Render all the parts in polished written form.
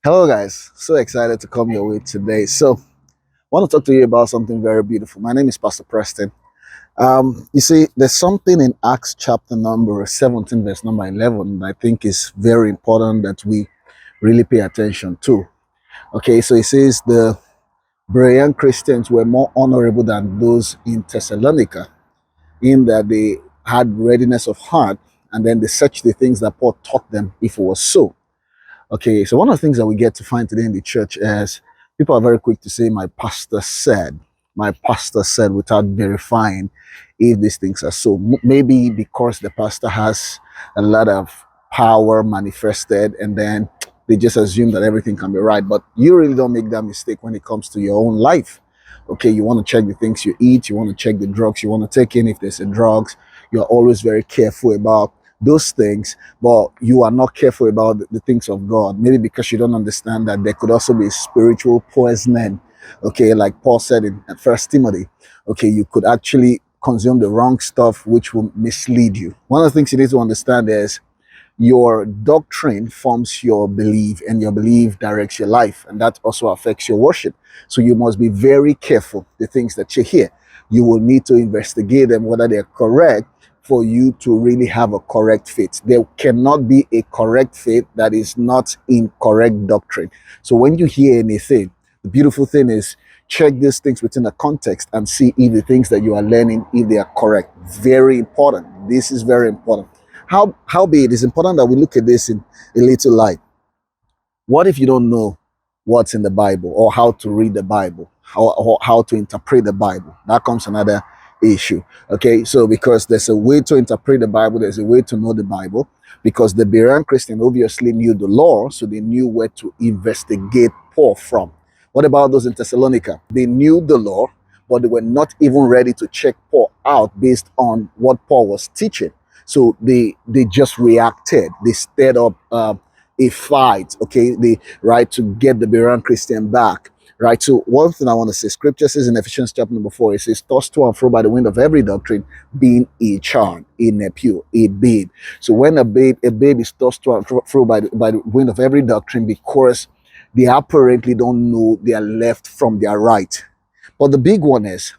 Hello, guys. So excited to come your way today. I want to talk to you about something very beautiful. My name is Pastor Preston. You see, there's something in Acts chapter number 17, verse number 11, that I think is very important that we really pay attention to. Okay, so it says the Berean Christians were more honorable than those in Thessalonica, in that they had readiness of heart, and then they searched the things that Paul taught them if it was so. Okay, so one of the things that we get to find today in the church is people are very quick to say, my pastor said, without verifying if these things are so. Maybe because the pastor has a lot of power manifested, and then they just assume that everything can be right. But you really don't make that mistake when it comes to your own life. Okay, you want to check the things you eat, you want to check the drugs you want to take in if there's a drugs. You're always very careful about those things, but you are not careful about the things of God. Maybe because you don't understand that there could also be spiritual poisoning. Okay, like Paul said in First Timothy. Okay, you could actually consume the wrong stuff, which will mislead you. One of the things you need to understand is your doctrine forms your belief, and your belief directs your life, and that also affects your worship. So you must be very careful the things that you hear. You will need to investigate them whether they're correct for you to really have a correct faith. There cannot be a correct faith that is not in correct doctrine. So when you hear anything, the beautiful thing is check these things within a context and see if the things that you are learning, if they are correct. Very important. This is very important. How be it is important that we look at this in a little light. What if you don't know what's in the Bible, or how to read the Bible, or how to interpret the Bible? That comes another issue. Okay, so because there's a way to interpret the Bible, there's a way to know the Bible. Because the Berean Christian obviously knew the law, so they knew where to investigate Paul from. What about those in Thessalonica? They knew the law, but they were not even ready to check Paul out based on what Paul was teaching. So they just reacted. They stirred up a fight. Okay, they right to get the Berean Christian back. Right. So one thing I want to say, Scripture says in Ephesians chapter number 4, it says, "Tossed to and fro by the wind of every doctrine, being a child, a nephew, a babe." So when a babe is tossed to and fro by the wind of every doctrine, because they apparently don't know their left from their right. But the big one is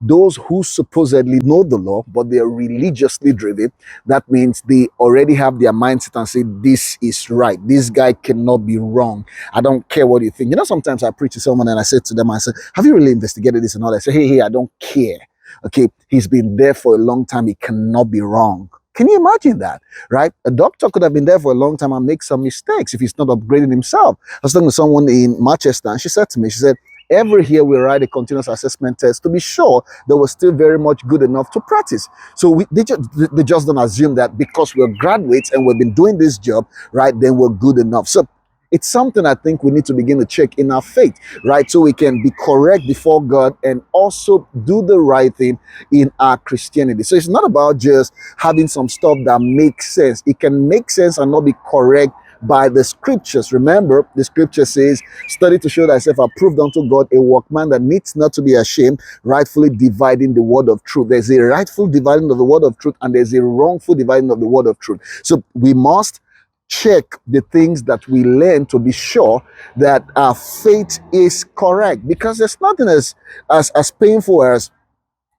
those who supposedly know the law, but they are religiously driven. That means they already have their mindset and say, this is right. This guy cannot be wrong. I don't care what you think. You know, sometimes I preach to someone and I say to them, I say, have you really investigated this and all that? I say, hey, I don't care. Okay, he's been there for a long time. He cannot be wrong. Can you imagine that, right? A doctor could have been there for a long time and make some mistakes if he's not upgrading himself. I was talking to someone in Manchester, and she said to me, she said, every year we write a continuous assessment test to be sure that we're still very much good enough to practice. So they just don't assume that because we're graduates and we've been doing this job, right, then we're good enough. So it's something I think we need to begin to check in our faith, right? So we can be correct before God and also do the right thing in our Christianity. So it's not about just having some stuff that makes sense. It can make sense and not be correct by the scriptures. Remember, the scripture says, study to show thyself approved unto God, a workman that needs not to be ashamed, rightfully dividing the word of truth. There's a rightful dividing of the word of truth, and there's a wrongful dividing of the word of truth. So we must check the things that we learn to be sure that our faith is correct, because there's nothing as painful as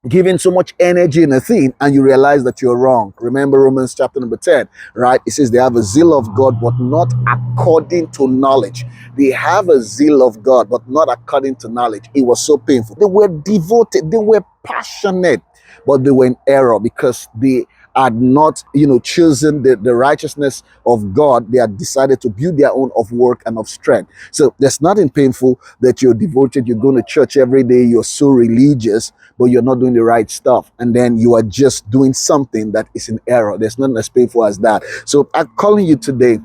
giving so much energy in a thing and you realize that you're wrong. Remember Romans chapter number 10, right? It says they have a zeal of God, but not according to knowledge. They have a zeal of God, but not according to knowledge. It was so painful. They were devoted, they were passionate, but they were in error because they had not, chosen the righteousness of God. They had decided to build their own of work and of strength. So there's nothing painful that you're devoted, you're going to church every day, you're so religious, but you're not doing the right stuff. And then you are just doing something that is in error. There's nothing as painful as that. So I'm calling you today.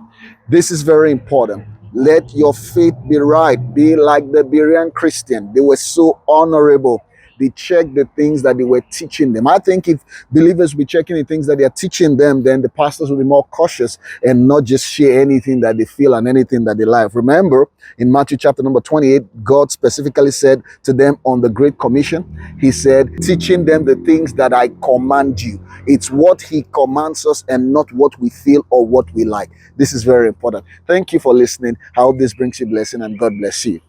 This is very important. Let your faith be right. Be like the Berean Christian. They were so honorable. they check the things that they were teaching them. I think if believers be checking the things that they are teaching them, then the pastors will be more cautious and not just share anything that they feel and anything that they like. Remember, in Matthew chapter number 28, God specifically said to them on the Great Commission, he said, teaching them the things that I command you. It's what he commands us and not what we feel or what we like. This is very important. Thank you for listening. I hope this brings you blessing, and God bless you.